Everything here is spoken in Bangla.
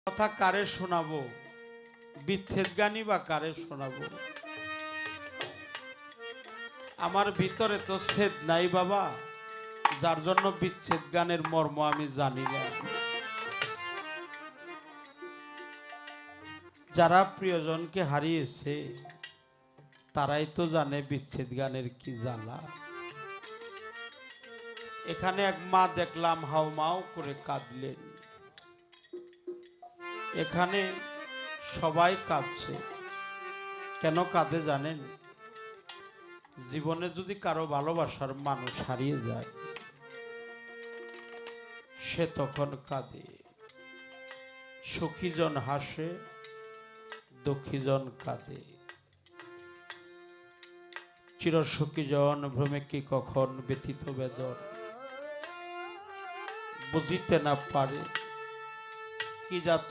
কথা কারে শোনাবো, বিচ্ছেদ গানই বা কারে শোনাবো? আমার ভিতরে তো ছেদ নাই বাবা, যার জন্য বিচ্ছেদ গানের মর্ম আমি জানি না। যারা প্রিয়জনকে হারিয়েছে তারাই তো জানে বিচ্ছেদ গানের কি জ্বালা। এখানে এক মা দেখলাম হাউমাউ করে কাঁদলেন। এখানে সবাই কাঁদছে। কেন কাঁদে জানেন? জীবনে যদি কারো ভালোবাসার মানুষ হারিয়ে যায় সে তখন কাঁদে। সুখীজন হাসে, দুঃখীজন কাঁদে। চিরসুখীজন ভ্রমে কি কখন ব্যথিত বেদন বুঝিতে না পারে কি জাত